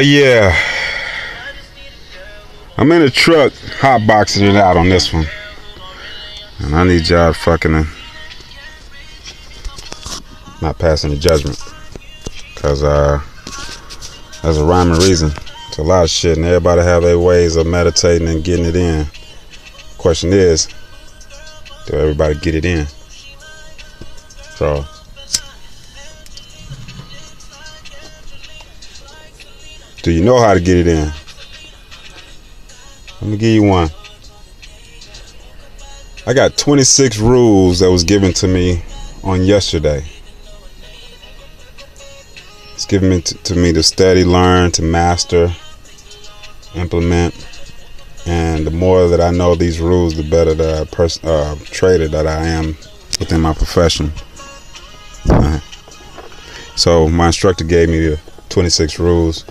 Yeah, I'm in the truck hotboxing it out on this one. And I need y'all fucking not passing the judgment. Because there's a rhyme and reason to a lot of shit. And everybody have their ways of meditating and getting it in. Question is, do everybody get it in? So, do you know how to get it in? Let me give you one. I got 26 rules that was given to me on yesterday. It's given to me to study, learn, to master, implement. And the more that I know these rules, the better the trader that I am within my profession. So my instructor gave me the 26 rules.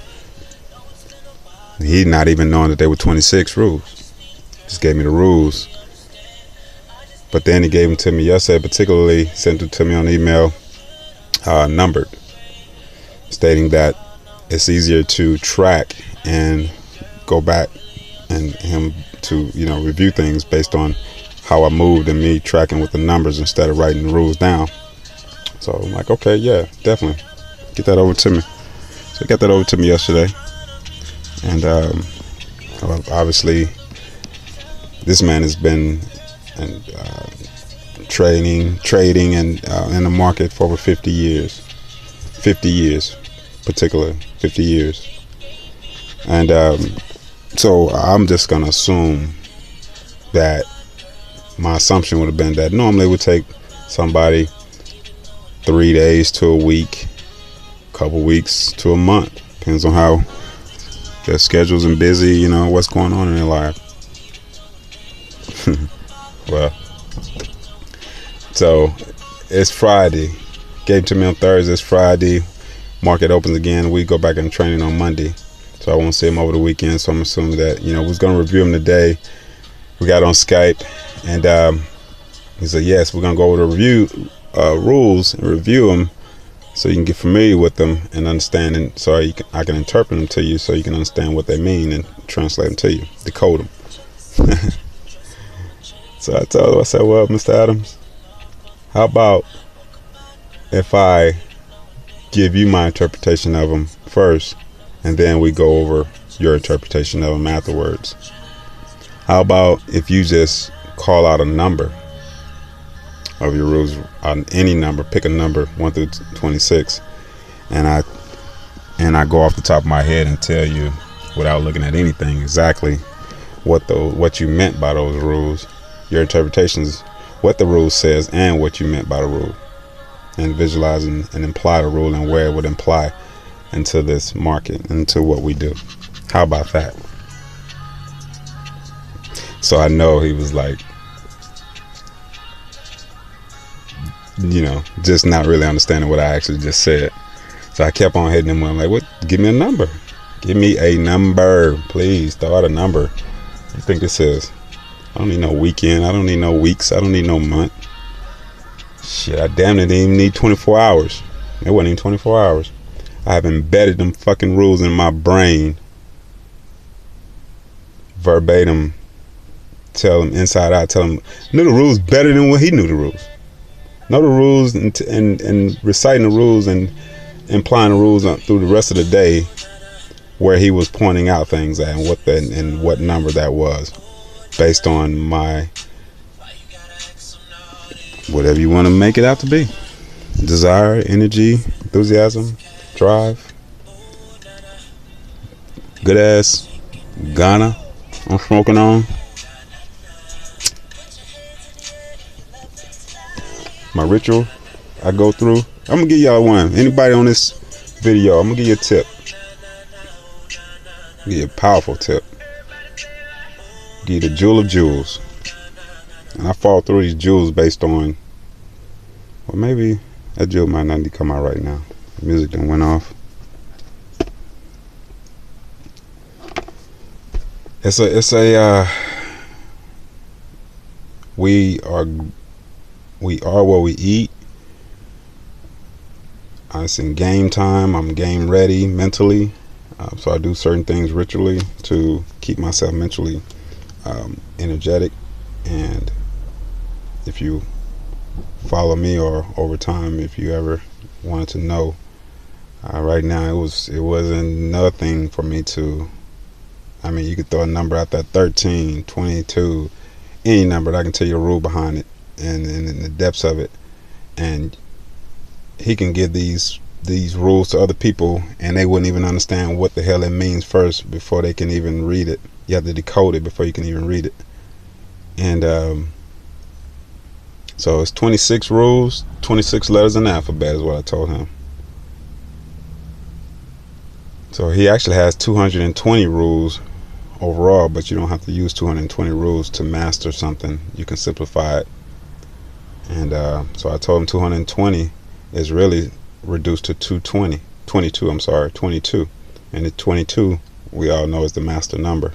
He not even knowing that they were 26 rules. Just gave me the rules. But then he gave them to me yesterday, particularly sent it to me on email, numbered, stating that it's easier to track and go back and him to, review things based on how I moved and me tracking with the numbers instead of writing the rules down. So I'm like, okay, yeah, definitely. Get that over to me. So he got that over to me yesterday. And obviously, this man has been trading and in the market for over 50 years. 50 years, particularly 50 years. And so I'm just gonna assume that my assumption would have been that normally it would take somebody 3 days to a week, a couple weeks to a month. Depends on how their schedules and busy, what's going on in their life. Well, so it's Friday. Gave it to me on Thursday. It's Friday. Market opens again. We go back in training on Monday. So I won't see him over the weekend. So I'm assuming that, we're going to review him today. We got on Skype. And he said, yes, we're going to go over the review rules and review them so you can get familiar with them and understand. And so I can interpret them to you so you can understand what they mean and translate them to you, decode them. So I told him, I said, well, Mr. Adams, how about if I give you my interpretation of them first, and then we go over your interpretation of them afterwards? How about if you just call out a number of your rules, on any number, pick a number 1 through 26, and I go off the top of my head and tell you without looking at anything exactly what you meant by those rules, your interpretations, what the rule says and what you meant by the rule, and visualize and imply the rule and where it would imply into this market, into what we do. How about that? So I know he was like, just not really understanding what I actually just said. So I kept on hitting him. I'm like, what? Give me a number. Give me a number, please. Throw out a number. What do you think this is? I don't need no weekend. I don't need no weeks. I don't need no month. Shit, I damn it didn't even need 24 hours. It wasn't even 24 hours. I have embedded them fucking rules in my brain. Verbatim. Tell him inside out. Tell him knew the rules better than what he knew the rules. Know the rules and reciting the rules and implying the rules through the rest of the day, where he was pointing out things at and what number that was, based on my whatever you want to make it out to be. Desire, energy, enthusiasm, drive. Good ass Ghana I'm smoking on. My ritual I go through. I'm gonna give y'all one. Anybody on this video, I'm gonna give you a tip. Give you a powerful tip. Give you the jewel of jewels. And I fall through these jewels based on, well, maybe that jewel might not need to come out right now. The music done went off. It's a we are what we eat. It's in game time. I'm game ready mentally, So I do certain things ritually to keep myself mentally energetic. And if you follow me, or over time, if you ever wanted to know, right now it wasn't nothing for me to. I mean, you could throw a number out there, 13, 22, any number, that I can tell you a rule behind it, and in the depths of it. And he can give these rules to other people, and they wouldn't even understand what the hell it means first before they can even read it. You have to decode it before you can even read it. And so it's 26 rules, 26 letters in the alphabet is what I told him. So he actually has 220 rules overall, but you don't have to use 220 rules to master something. You can simplify it. And so I told him 220 is really reduced to 22. And the 22, we all know, is the master number.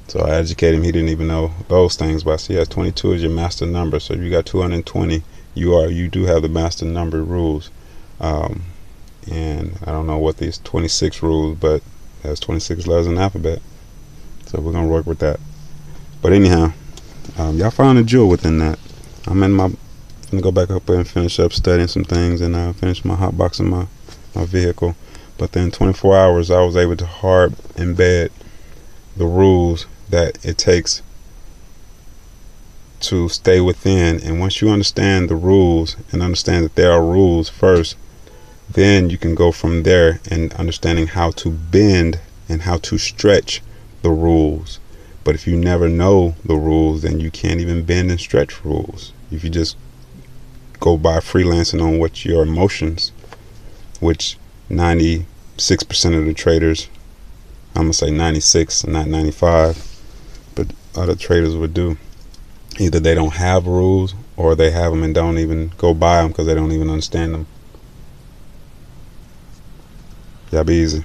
So I educated him. He didn't even know those things, but I said, yes, 22 is your master number. So if you got 220, you do have the master number rules. And I don't know what these 26 rules, but there's 26 letters in the alphabet. So we're gonna work with that. But anyhow, y'all found a jewel within that. I'm gonna go back up and finish up studying some things, and finish my hot box in my vehicle. But then 24 hours, I was able to hard embed the rules that it takes to stay within. And once you understand the rules and understand that there are rules first, then you can go from there and understanding how to bend and how to stretch the rules. But if you never know the rules, then you can't even bend and stretch rules. If you just go by freelancing on what your emotions, which 96% of the traders, I'm gonna say 96, not 95, but other traders would do. Either they don't have rules, or they have them and don't even go by them because they don't even understand them. Y'all be easy.